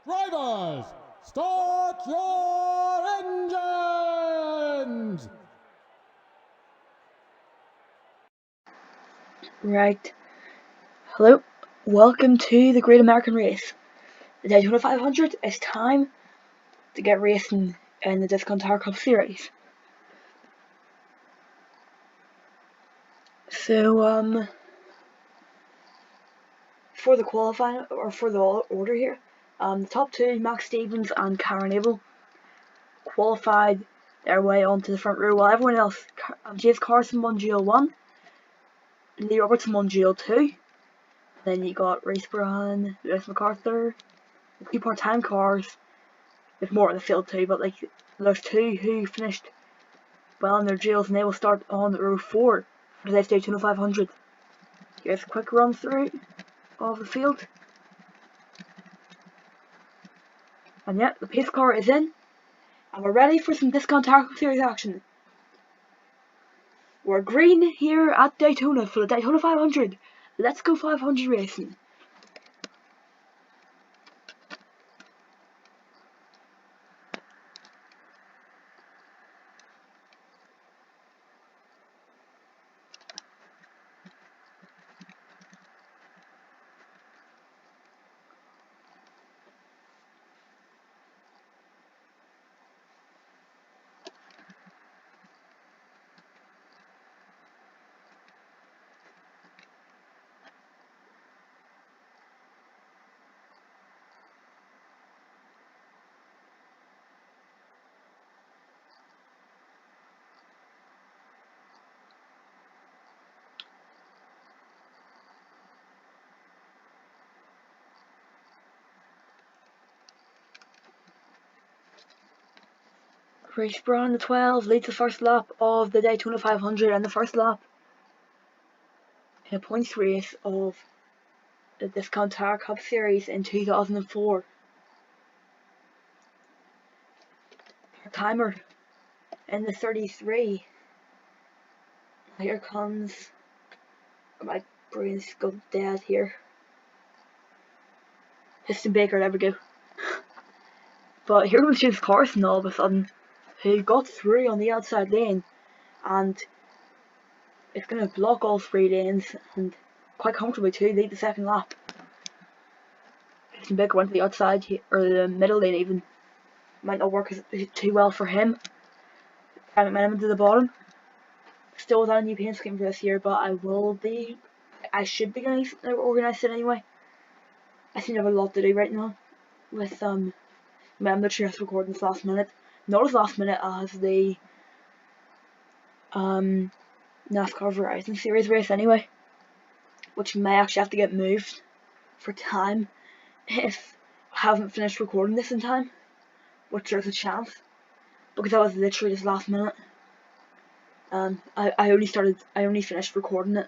Drivers, start your engines! Right. Hello. Welcome to the Great American Race. The Daytona 500. It's time to get racing in the Discount Tire Cup Series. So, for the qualifying, or for the order here, the top two, Max Stevens and Karen Abel, qualified their way onto the front row, while everyone else, James Carson won GL1, Lee Robertson won GL2, then you got Race Brown, Lewis MacArthur, the two part-time cars. There's more in the field too, but like there's two who finished well in their GLs, and they will start on row 4 for today's Daytona 500. Here's a quick run through of the field. And yeah, the pace car is in, and we're ready for some Discount Tire Cup Series action. We're green here at Daytona for the Daytona 500. Let's go 500 racing. Race Brown, the 12, leads the first lap of the Daytona 500 and the first lap in a points race of the Discount Tire Cup Series in 2004. Our timer in the 33. Here comes, my brain's gone dead here. Piston Baker, there we go. But here comes James Carson all of a sudden, who got through on the outside lane, and it's going to block all 3 lanes, and quite comfortably too, lead the second lap. Piston Baker went to the outside, or the middle lane even. Might not work too well for him. I went him to the bottom. Still without a new paint scheme for this year, but I should be getting something organised it anyway. I seem to have a lot to do right now with I'm literally just recording this last minute. Not as last minute as the NASCAR Verizon Series race anyway, which may actually have to get moved for time if I haven't finished recording this in time, which there's a chance, because that was literally just last minute. I only finished recording it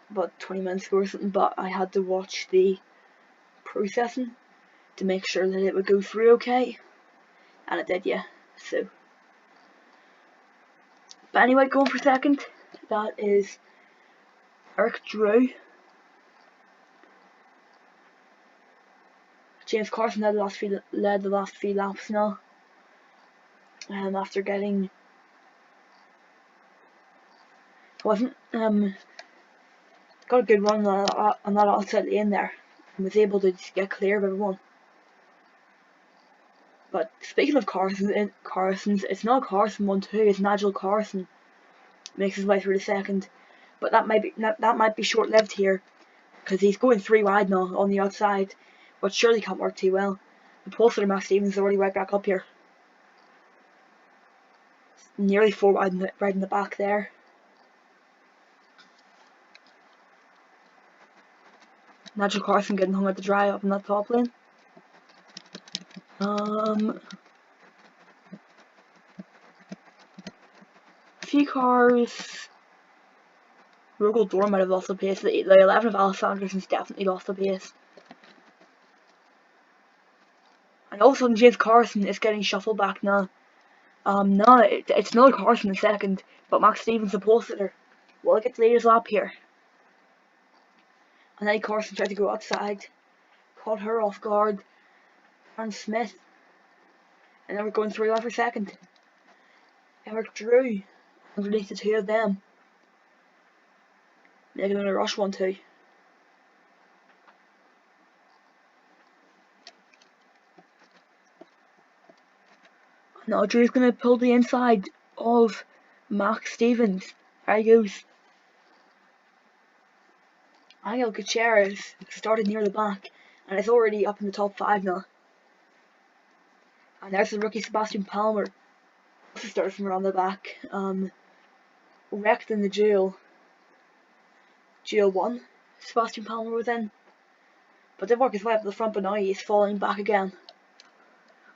about 20 minutes ago or something, but I had to watch the processing to make sure that it would go through okay, and it did, yeah. So, but anyway, going for second, that is Eric Drew. James Carson led the last few laps now, after getting got a good run on that outside lane there, and was able to just get clear of everyone. But speaking of Carson's, it's not Carson 1-2, it's Nigel Carson makes his way through the second, but that might be short-lived here, because he's going 3 wide now on the outside, but surely can't work too well. The pole sitter Max Stevens is already right back up here, nearly 4 wide right in the back there. Nigel Carson getting hung out to dry up in that top lane. Few cars. Rogal Door might have lost the pace. The 11 of Alice Anderson's definitely lost the pace. And all of a sudden James Carson is getting shuffled back now. No, it's another Carson in second, but Max Stevens the pole sitter will get the latest lap here. And then Carson tried to go outside, caught her off guard, Aaron Smith. And then we're going 3 left for second. Eric Drew underneath the 2 of them. They're going to rush 1-2. Now Drew's going to pull the inside of Max Stevens. There he goes. Angel Gutierrez started near the back and is already up in the top 5 now. And there's the rookie Sebastian Palmer. Also started from around the back. Wrecked in the duel. Duel 1. Sebastian Palmer was in. But did work his way up to the front, but now he's falling back again.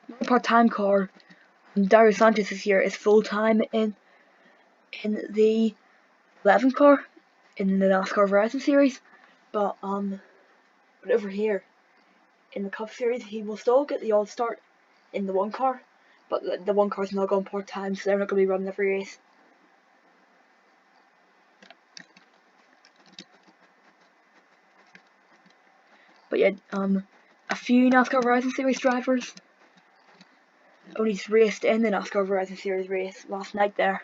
Another part-time car. Dario Sanchez this year is full-time in the 11 car in the NASCAR Verizon Series. But over here in the Cup Series, he will still get the odd start in the 1 car, but the 1 car's not going part-time, so they're not going to be running every race. But yeah, a few NASCAR Verizon Series drivers only raced in the NASCAR Verizon Series race last night there,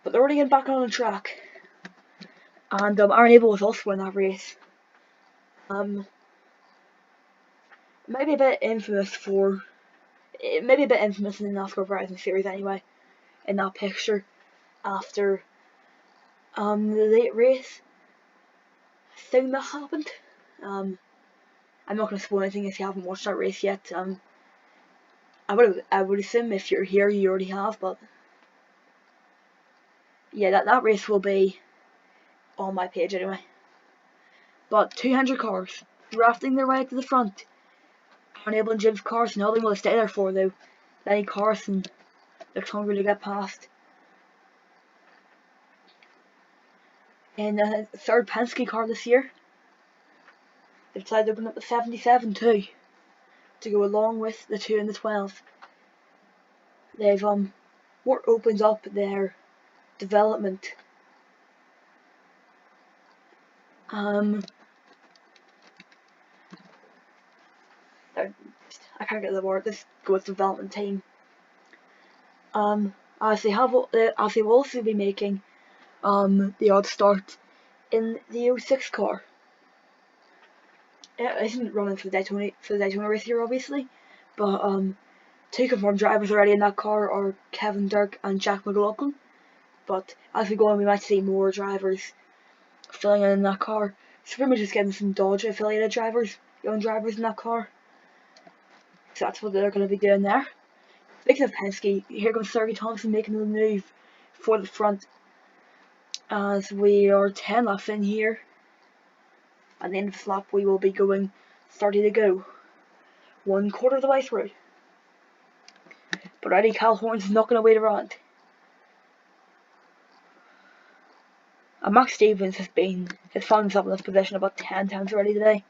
but they're already getting back on the track. And Aaron Abel was also in that race. Maybe a bit infamous in the NASCAR Verizon Series anyway, in that picture after the late race thing that happened. I'm not going to spoil anything if you haven't watched that race yet. I would assume if you're here you already have, but yeah, that race will be on my page anyway. But 200 cars drafting their way to the front. Aaron Abel and James Carson holding will stay there for though. Lenny Carson looks hungry to get past. In the 3rd Penske car this year, they've decided to open up the 77 too, to go along with the 2 and the 12. They've more opened up their development. I can't get the word. This goes development team. As they will also be making the odd start in the 06 car. It isn't running for the Daytona race here, obviously, but 2 confirmed drivers already in that car are Kevin Dirk and Jack McLaughlin. But as we go on, we might see more drivers filling in that car. So pretty much just getting some Dodge affiliated drivers, young drivers in that car. So that's what they're going to be doing there. Speaking of Penske, here comes Sergey Thompson making the move for the front. As we are 10 laps in here. At the end of this lap, we will be going 30 to go. 1/4 of the way through. But Eddie Calhoun's not going to wait around. And Max Stevens has found himself in this position about 10 times already today.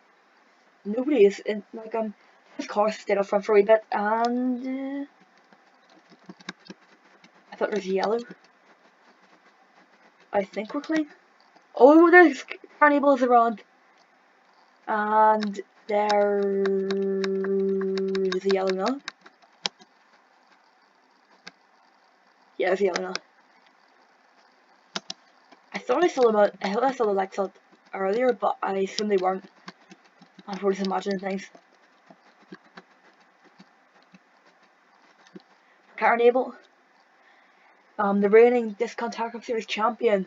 Nobody is in, his car stayed up front for a wee bit, and I thought there was yellow. I think we're clean. Oh, there's Carnival's around. And there's a yellow now. Yeah, there's a yellow now. I thought I saw the lights out earlier, but I assume they weren't. I'm probably just imagining things. Karen Abel, the reigning Discount Cup Series champion,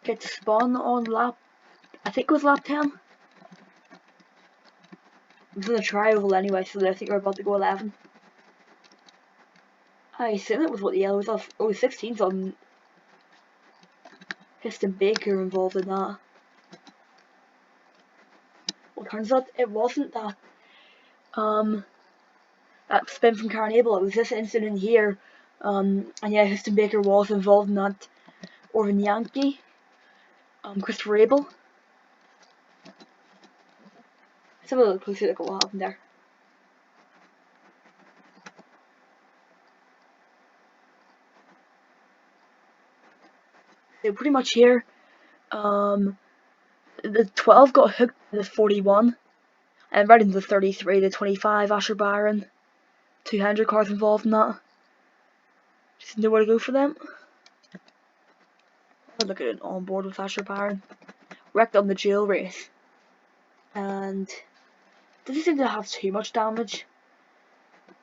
gets spun on lap, I think it was lap 10. It was in a tri-oval anyway, so I think we're about to go 11. I assume it was what the yellow was off. Oh, 16's on Piston Baker involved in that. Well, turns out it wasn't that that spin from Karen Abel. It was this incident here. And yeah, Piston Baker was involved in that. Orvin Yankee, Christopher Abel. Let's have a look closer look at what happened there. So pretty much here, The 12 got hooked in the 41, and right into the 33, the 25, Asher Byron. 200 cars involved in that. Just nowhere to go for them. Look at it on board with Asher Byron. Wrecked on the jail race. And doesn't seem to have too much damage.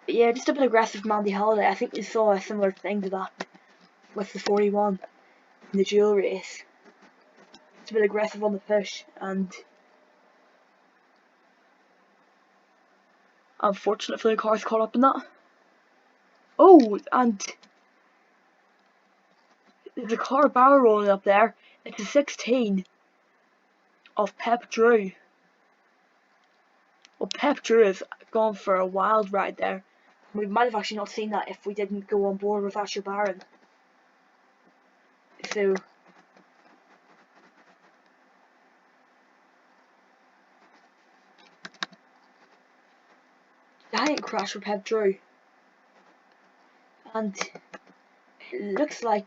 But yeah, just a bit aggressive from Andy Halliday. I think we saw a similar thing to that with the 41 in the jail race. It's a bit aggressive on the push, and unfortunately the car's caught up in that. Oh, and there's a car barrel rolling up there. It's a 16 of Pep Drew. Well, Pep Drew has gone for a wild ride there. We might have actually not seen that if we didn't go on board with Asher Byron. So giant crash for Pep Drew. And it looks like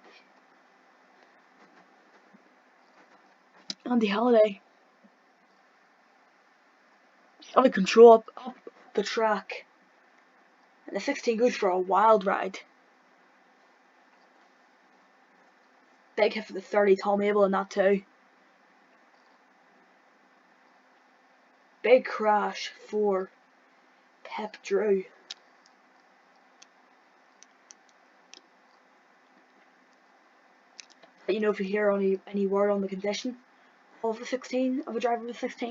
Andy Halliday out of control up the track. And the 16 goes for a wild ride. Big hit for the 30, Tom Abel in that too. Big crash for Pep Drew. Let you know if you hear any word on the condition of the 16, of a driver with 16.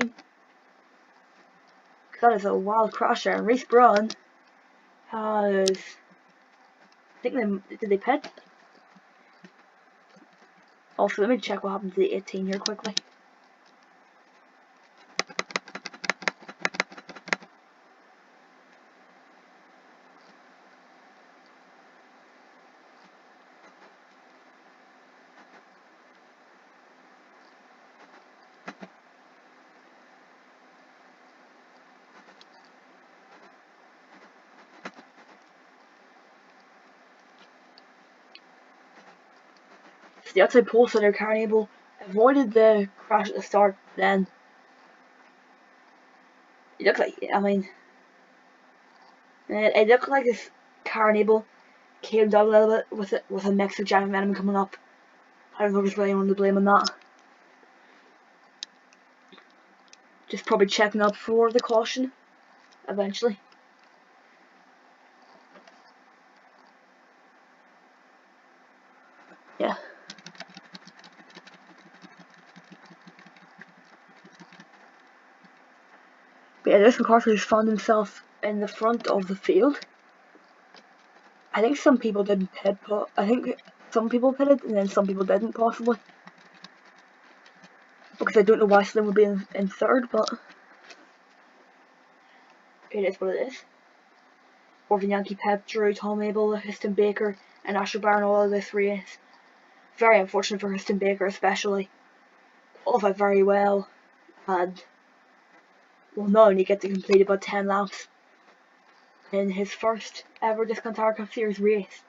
Because that is a wild crash there. And Reese Braun has, I think did they pit? Also, let me check what happened to the 18 here quickly. So the outside pole sitter, Karen Abel, avoided the crash at the start. Then it looked like, I mean, it looked like this Karen Abel came down a little bit with a mix of giant venom coming up. I don't know if there's really anyone to blame on that. Just probably checking up for the caution eventually. Yeah. But yeah, this McCarthy's found himself in the front of the field. I think some people didn't pit, but I think some people pitted and then some people didn't, possibly. Because I don't know why Slim would be in third, but it is what it is. Orvin Yankee, Pep Drew, Tom Abel, Houston Baker, and Asher Byron all of this race. Very unfortunate for Houston Baker, especially. Qualified very well, and will not only get to complete about 10 laps in his first ever Discount Tower Cup Series race.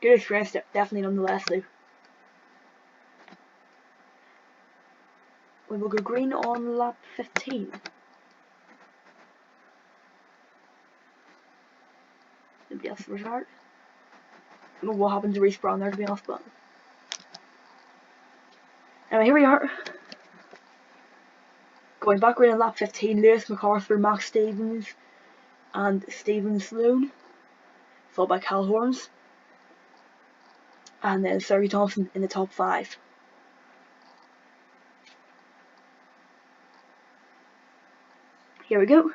Good experience, definitely nonetheless, though. We will go green on lap 15. Nobody else retired. I don't know what happened to Reese Brown there, to be honest, but anyway, here we are. Going back green on lap 15, Lewis MacArthur, Max Stevens, and Stephen Sloan, followed by Cal Horns, and then Sergey Thompson in the top 5. Here we go.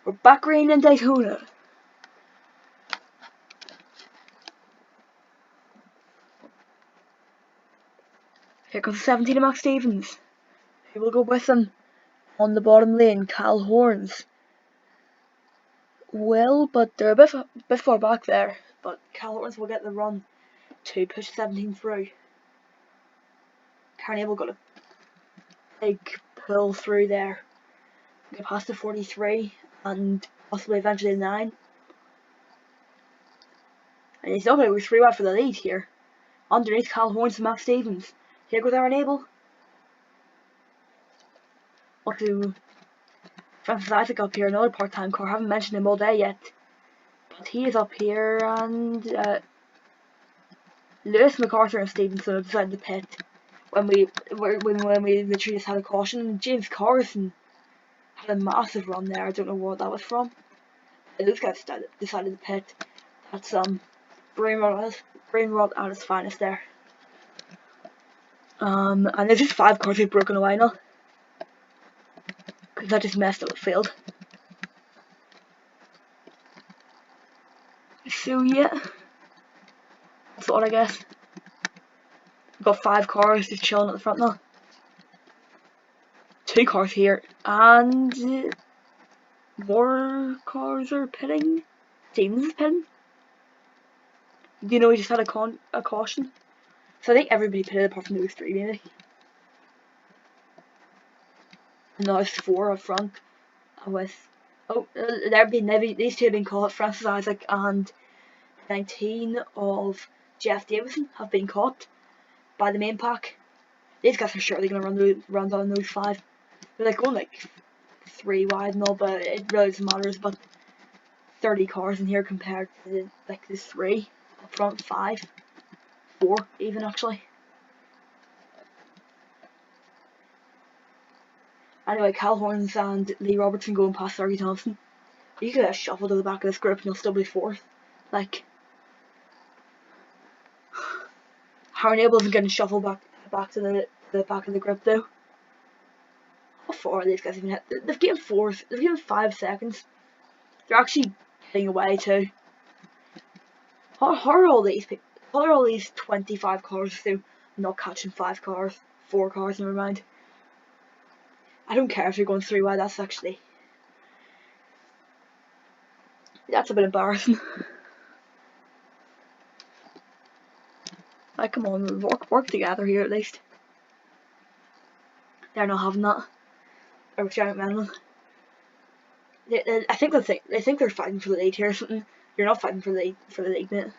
We're back green in Daytona. Here comes 17 of Max Stevens. Who will go with him on the bottom lane? Cal Horns will, but they're a bit far back there. But Cal Horns will get the run to push 17 through. Karen Abel got a big pull through there. Get past the 43 and possibly eventually the 9. And he's not going to go 3 wide for the lead here. Underneath Cal Horns and Max Stevens. Here goes our enable. What to Francis Isaac up here, another part-time car. I haven't mentioned him all day yet, but he is up here, and Lewis, MacArthur, and Stevenson have decided to pit when we literally just had a caution. James Carson had a massive run there. I don't know what that was from. But those guys decided to pit. That's brain rot at its finest there. And there's just 5 cars we've broken away now, because that just messed up the field. So yeah, that's all I guess. We've got 5 cars just chilling at the front now. 2 cars here, and more cars are pitting. Stevens is pitting. You know, he just had a caution. So I think everybody pitted apart from those 3 maybe. And now there's 4 up front with these 2 have been caught. Francis Isaac and 19 of Jeff Davison have been caught by the main pack. These guys are surely gonna run down those 5. They're like going like 3 wide and all, but it really doesn't matter. There's about 30 cars in here compared to the 3 up front, 5, 4 even actually. Anyway, Cal Horns and Lee Robertson going past Sergey Thompson. You could get shuffled to the back of this group and you'll still be 4th. Like, Harry Abel isn't getting shuffled back to the back of the group though. How far are these guys even hit? They've gained 4th. They've gained 5 seconds. They're actually getting away too. How are all these people? How are all these 25 cars through not catching 5 cars, 4 cars? Never mind. I don't care if you're going 3 wide. That's a bit embarrassing. Like, come on, work together here at least. They're not having that. Or giant melon. I think they think they're fighting for the lead here or something. You're not fighting for the lead, mate.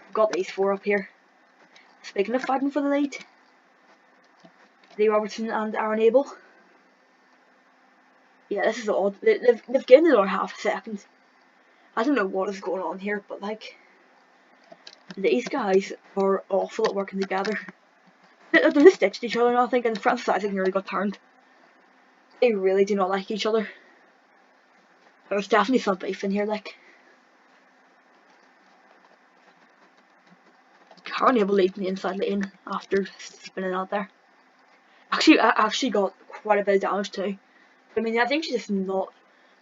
I've got these 4 up here. Speaking of fighting for the lead, Lee Robertson and Aaron Abel. Yeah, this is odd. They've gained another half a second. I don't know what is going on here, but like, these guys are awful at working together. They've just ditched each other now, I think, and Francis Isaac nearly got turned. They really do not like each other. There's definitely some beef in here, like. Aaron Abel leading the inside lane after spinning out there. I actually got quite a bit of damage too. I mean, I think she's just not.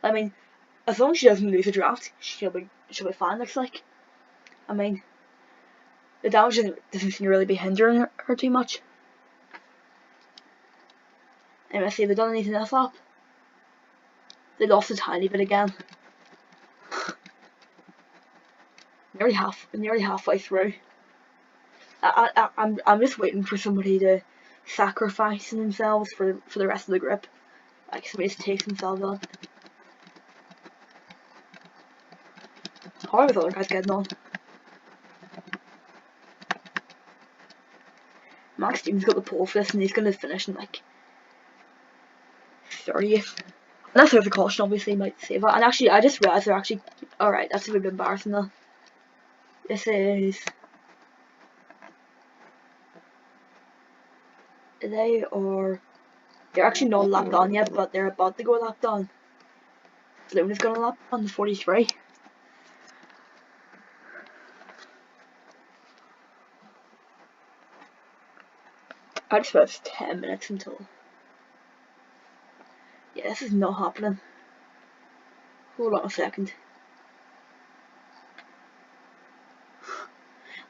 I mean, as long as she doesn't lose a draft, she'll be fine. Looks like. I mean, the damage doesn't seem to really be hindering her too much. And let's see if they've done anything else up. They lost a tiny bit again. nearly halfway through. I'm just waiting for somebody to sacrifice themselves for the rest of the group. Like somebody just takes themselves on. How are the other guys getting on? Max Stevens got the pole for this and he's gonna finish in like 30th. Unless there's a caution, obviously, he might save it. And actually, I just realised they're actually. Alright, that's a bit embarrassing though. This is. They're actually not lapped on yet, but they're about to go lapped on. Luna's gonna lap on the 43. I just bet it's 10 minutes until. Yeah, this is not happening. Hold on a second.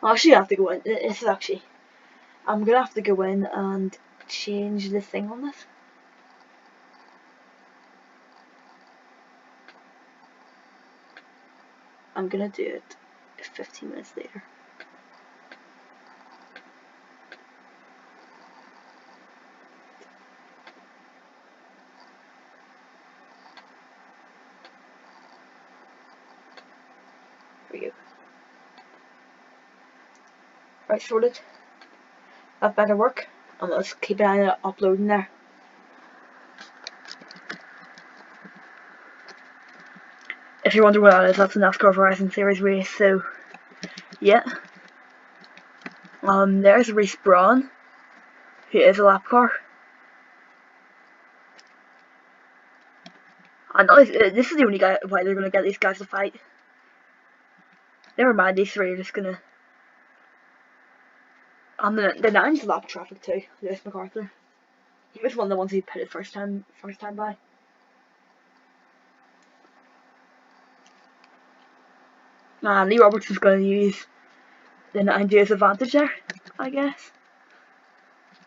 I actually have to go in. This is actually. I'm gonna have to go in and change the thing on this. I'm gonna do it 15 minutes later. There we go. Right, sorted. that better work. And let's keep an eye on it uploading there. If you wonder what that is, that's a NASCAR Verizon Series race. So yeah, there's Reese Braun, who is a lap car. And this is the only why they're gonna get these guys to fight. Never mind, these three are just gonna. The nine's lap traffic too. Lewis MacArthur. He was one of the ones who pitted first time by. Lee Robertson's gonna use the 9 to his advantage there, I guess.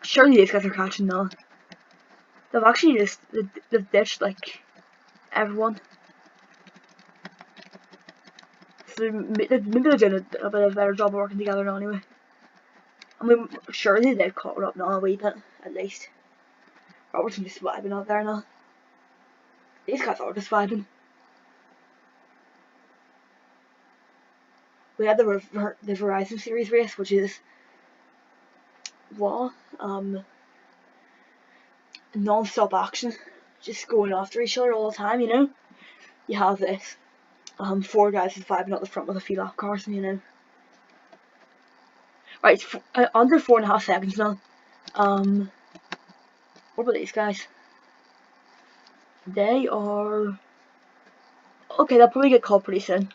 Surely these guys are catching now. They've actually they've ditched like everyone. So maybe they're doing a bit of a better job of working together now anyway. I mean, surely they've caught up now a wee bit, at least. Robertson just vibing out there now. These guys are just vibing. We had the Verizon Series race, which is non-stop action, just going after each other all the time. You know, you have this 4 guys just vibing at the front with a few lap cars, and you know. Right, it's under 4.5 seconds now. What about these guys? They are okay. They'll probably get called pretty soon.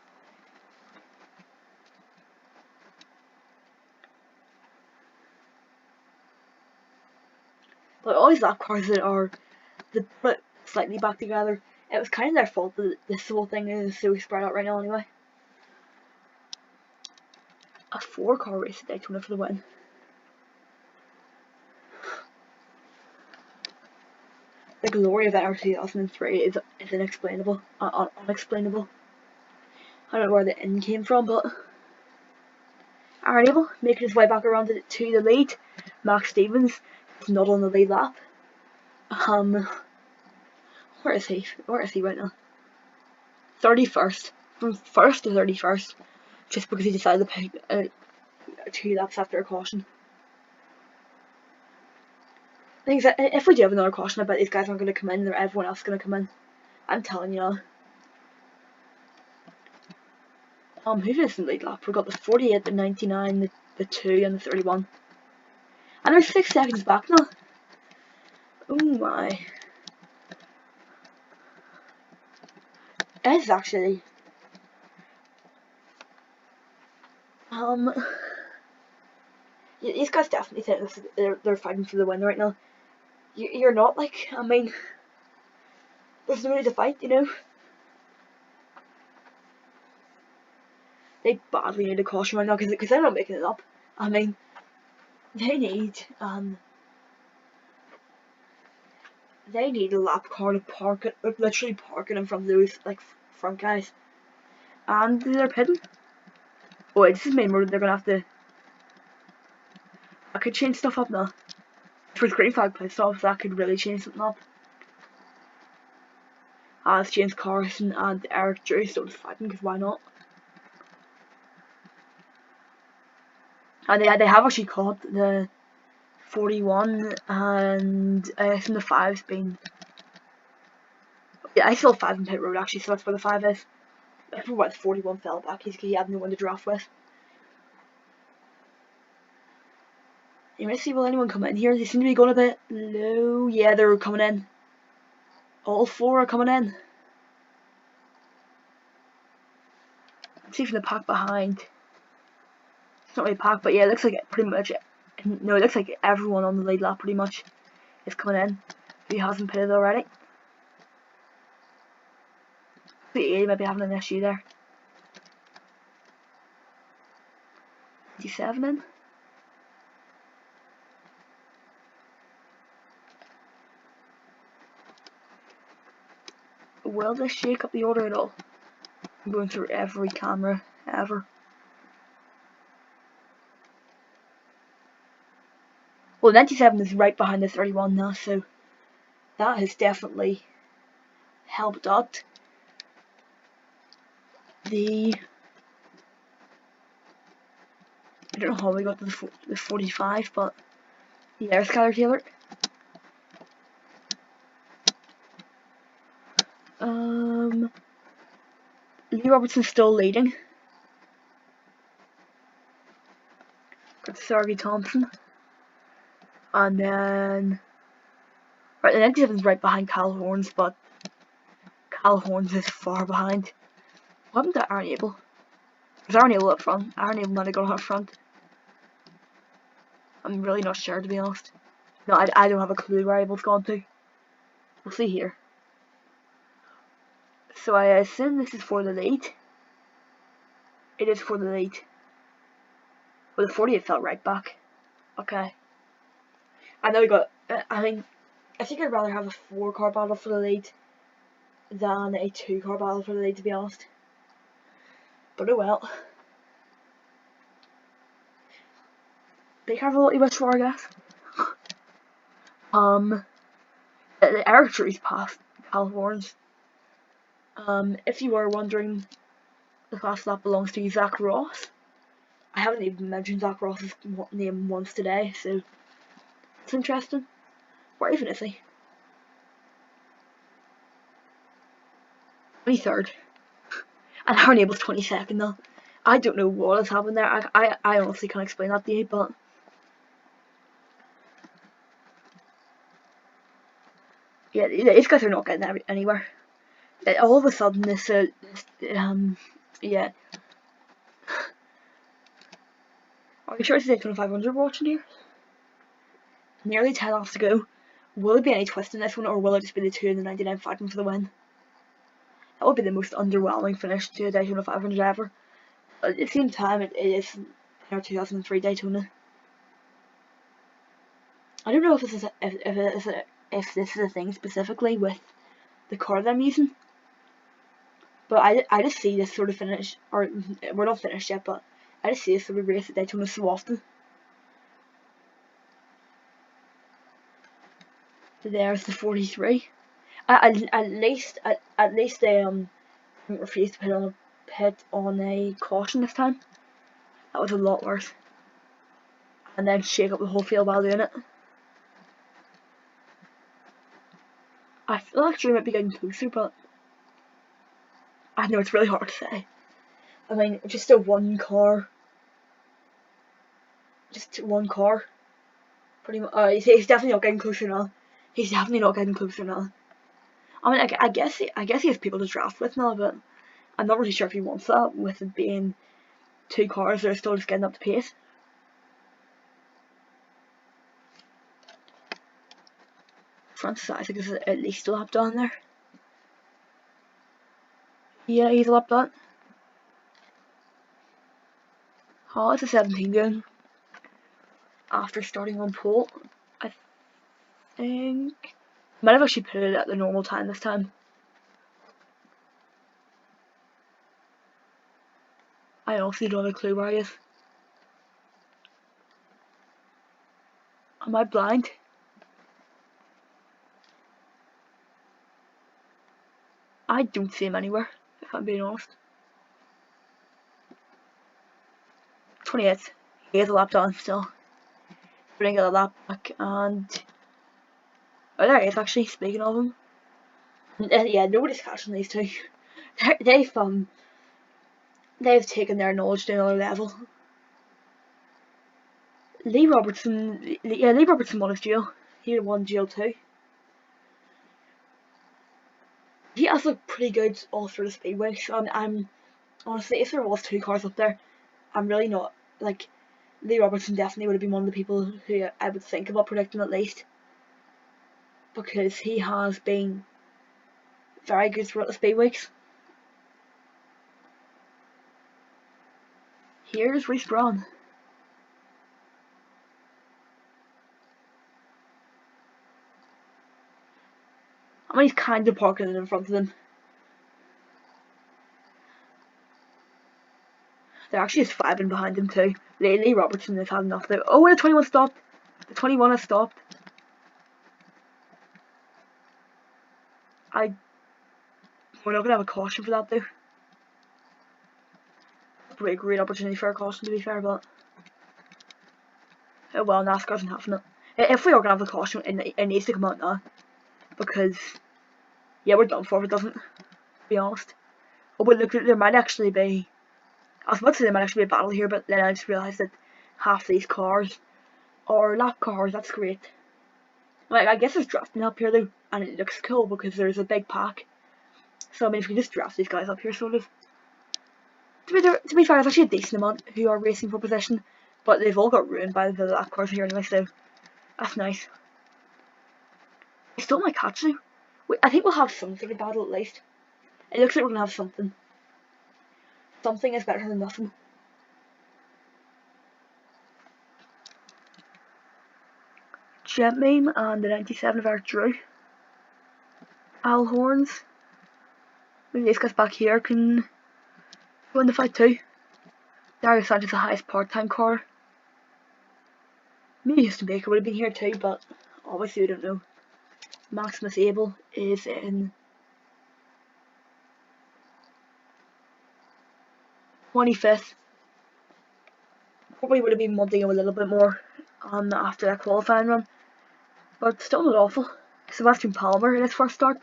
But all these lap cars that are put slightly back together, it was kind of their fault that this whole thing is so spread out right now anyway. A 4-car race at Daytona for the win. The glory of NR 2003 is inexplainable, unexplainable. I don't know where the end came from, but Aaron Abel making his way back around to the lead. Max Stevens is not on the lead lap. Where is he? Where is he right now? 31st, from 1st to 31st, just because he decided to pick 2 laps after a caution. Things that if we do have another caution, I bet these guys aren't going to come in, and everyone else is going to come in. I'm telling you now. Who is in the lead lap? We've got the 48, the 99, the 2, and the 31. And they're 6 seconds back now. Oh my. It's actually these guys definitely think they're fighting for the win right now. You're not, like, I mean, there's no need to fight, you know. They badly need a caution right now because they're not making it up. I mean, they need a lap car to park it, literally parking in front of those like front guys, and they're pitting. Oh wait, this is main road. They're gonna have to. I could change stuff up now. For the green flag pit stops, that could really change something up. As James Carson and Eric Drew still fighting, because why not? And they have actually caught the 41, and I assume the 5's been. Yeah, I saw 5 in pit road actually, so that's where the 5 is. I don't know why the 41 fell back. He had no one to draft with. You might see, will anyone come in here? They seem to be going a bit low. Yeah, they're coming in. All 4 are coming in. Let's see from the pack behind. It's not really a pack, but yeah, it looks like it pretty much. No, it looks like everyone on the lead lap pretty much is coming in. If he hasn't pitted already. The 80 might be having an issue there. 57 in. Will this shake up the order at all? I'm going through every camera ever. Well, 97 is right behind the 31 now, so that has definitely helped out. I don't know how we got to the 45, but Yeah, Skylar Taylor. Lee Robertson's still leading. Got Sergey Thompson. And then... Right, the next is right behind Cal Horns, but Cal Horns is far behind. What happened to Aaron Abel? Is Aaron Abel up front? Aaron Abel might have gone up front. I'm really not sure, to be honest. No, I don't have a clue where Abel's gone to. We'll see here. So I assume this is for the lead. It is for the lead. Well, the 40 felt right back. Okay. I know we got... I think I'd rather have a 4-car battle for the lead than a 2-car battle for the lead, to be honest. But oh well. Be careful what you wish for, I guess. The Eric Drew's past Cal Horns. If you were wondering, the fast lap belongs to Zach Ross. I haven't even mentioned Zach Ross's name once today, so it's interesting. Where even is he? 23rd. And Aaron Abel's 22nd though. I don't know what has happened there. I honestly can't explain that to you, but yeah, these guys are not getting anywhere. All of a sudden, yeah. Are you sure it's Daytona 500 we're watching here? Nearly 10 laps to go. Will there be any twist in this one, or will it just be the 2 and the 99 fighting for the win? That would be the most underwhelming finish to a Daytona 500 ever. But at the same time, it is in our 2003 Daytona. I don't know if this is if this is a thing specifically with the car that I'm using, but I just see this sort of finish, or we're not finished yet, but I just see this sort of race at Daytona so often. So there's the 43. At least they refused to pit on a caution this time. That was a lot worse. And then shake up the whole field while doing it. I feel like Drew might be getting closer, but I know it's really hard to say. I mean, just one car. Pretty much. He's definitely not getting closer now. He's definitely not getting closer now. I mean, I guess he has people to draft with now, but I'm not really sure if he wants that, with it being 2 cars that are still just getting up to pace. Francis Isaac is at least a lap down there. Yeah, he's a lap down. Oh, it's a 17 going. After starting on pole, I think might have actually put it at the normal time this time. I honestly don't have a clue where he is. Am I blind? I don't see him anywhere, if I'm being honest. 28th. He has a lap down still. Bring a lap back, and oh, there he is actually, speaking of him. Yeah, nobody's catching these two. They've taken their knowledge to another level. Lee Robertson won his duel. He won duel 2. He has looked pretty good all through the speedway, so I'm honestly, if there was 2 cars up there, I'm really not, like, Lee Robertson definitely would have been one of the people who I would think about predicting at least, because he has been very good throughout the speedways. Here's Reese Braun. I mean, he's kind of parking in front of them. They're actually just 5 in behind him too. Lee Robertson has had enough though. Oh, the 21 stopped. The 21 has stopped. We're not gonna have a caution for that though. Probably a great opportunity for a caution, to be fair, but oh well, NASCAR isn't having it. If we are gonna have the caution, it needs to come out now, because yeah, we're done for if it doesn't. To be honest. Oh, but look, there might actually be. I was about to say there might actually be a battle here, but then I just realised that half these cars are lap cars. That's great. Like, I guess there's drafting up here though, and it looks cool because there's a big pack. So I mean, if we just draft these guys up here, sort of. To be fair, there's actually a decent amount who are racing for position, but they've all got ruined by the lap cars here anyway, so that's nice. I still might catch you. I think we'll have some sort of battle at least. It looks like we're gonna have something. Something is better than nothing. Jet Meme and the 97 of Eric Drew. Al Horns. Maybe these guys back here can win the fight too. Dario Sanchez, the highest part-time car. Maybe Houston Baker would have been here too, but obviously we don't know. Maximus Abel is in 25th. Probably would have been wanting him a little bit more after that qualifying run, but still not awful. Sebastian Palmer in his first start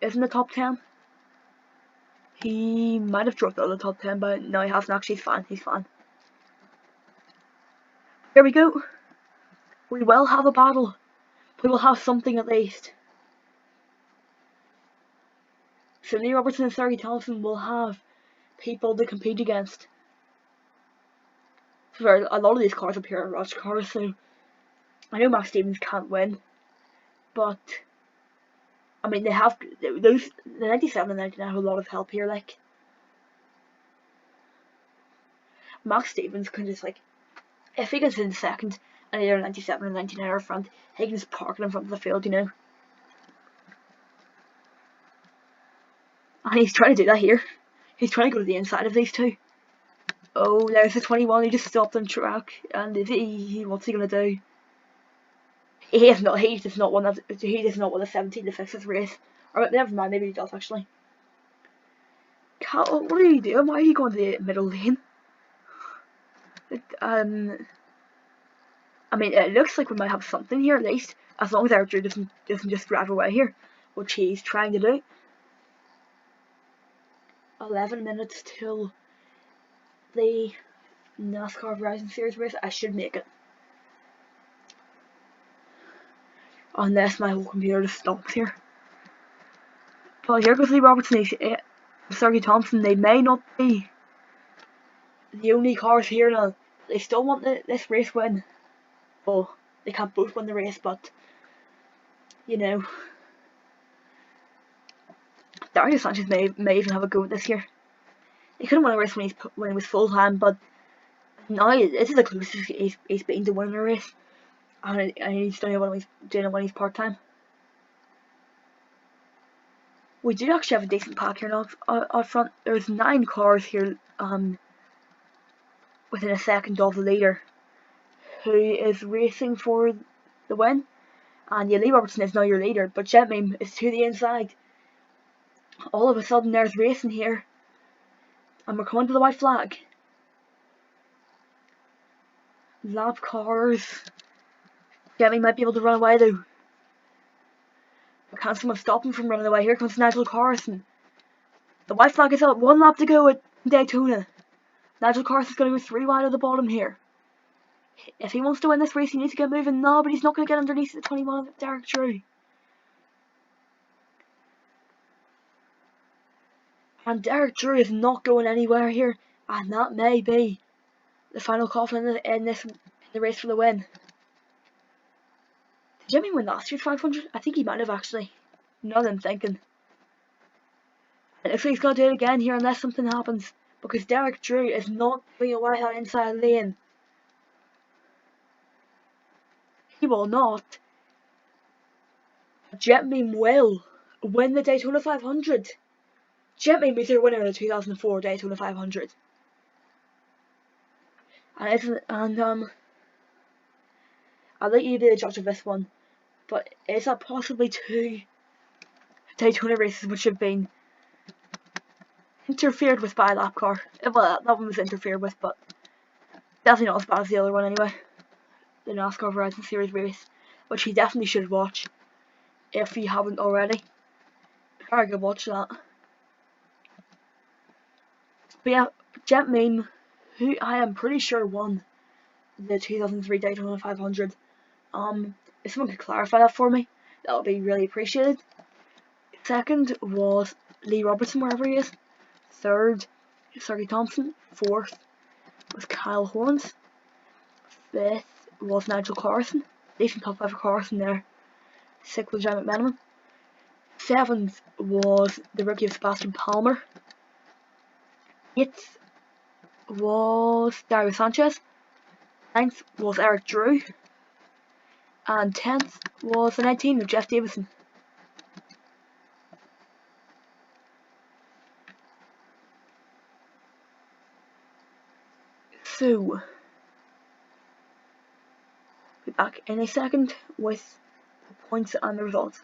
is in the top 10. He might have dropped out of the top 10, but no, he hasn't actually. He's fine. He's fine. Here we go. We will have a battle. We will have something at least. So Lee Robertson and Sergey Thompson will have people to compete against. So a lot of these cars up here are rush cars, so I know Max Stevens can't win, but I mean they have the 97 and 99 have a lot of help here. Like Max Stevens can just if he gets in second and either 97 and 99 are front, he can just park it in front of the field, you know. And he's trying to do that here. He's trying to go to the inside of these two. Oh, there's the 21. He just stopped on track, and what's he gonna do? He does not want the 17 to fix this race. Or never mind, maybe he does actually. Cal, what are you doing? Why are you going to the middle lane? I mean, it looks like we might have something here at least, as long as Archer doesn't just drive away here, which he's trying to do. 11 minutes till the NASCAR Horizon Series race. I should make it. Unless my whole computer just stops here. But here goes Lee Robertson, Sergey Thompson. They may not be the only cars here now. They still want this race win. Well, they can't both win the race, but you know, Dario Sanchez may even have a go at this year. He couldn't win a race when he was full time, but now this is the closest he's been to winning a race, and he's doing it when he's part time. We do actually have a decent pack here now out front. There's 9 cars here, within a second of the leader, who is racing for the win. And yeah, Lee Robertson is now your leader, but Jet Meme is to the inside. All of a sudden there's racing here, and we're coming to the white flag. Lap cars. Jet Meme might be able to run away though. But can someone stop him from running away? Here comes Nigel Carson. The white flag is out. 1 lap to go at Daytona. Nigel Carson's going to go 3 wide at the bottom here. If he wants to win this race, he needs to get moving. No, but he's not going to get underneath the 21 of Derek Drew. And Derek Drew is not going anywhere here, and that may be the final coffin in the race for the win. Did Jimmy win last year's 500? I think he might have actually. Now that I'm thinking. It looks like he's going to do it again here unless something happens, because Derek Drew is not going away that inside lane. He will not. Jet Meme will win the Daytona 500. Jet Meme is your winner of the 2004 Daytona 500. And I'll let you be the judge of this one, but is that possibly 2 Daytona races which have been interfered with by a lap car? Well, that one was interfered with, but definitely not as bad as the other one anyway. The NASCAR Horizon Series race. which you definitely should watch if you haven't already. Very good, watch that. But yeah, Jet Meme, who I am pretty sure won the 2003 Daytona 500. If someone could clarify that for me, that would be really appreciated. Second was Lee Robertson, wherever he is. Third, Sergey Thompson. Fourth was Kyle Horns. Fifth was Nigel Carson. Decent top 5 for Carson there. Sixth was John McMenamin. Seventh was the rookie of Sebastian Palmer. Eighth was Dario Sanchez. Ninth was Eric Drew. And 10th was the 19 of Jeff Davison. So, be back in a second with the points and the results.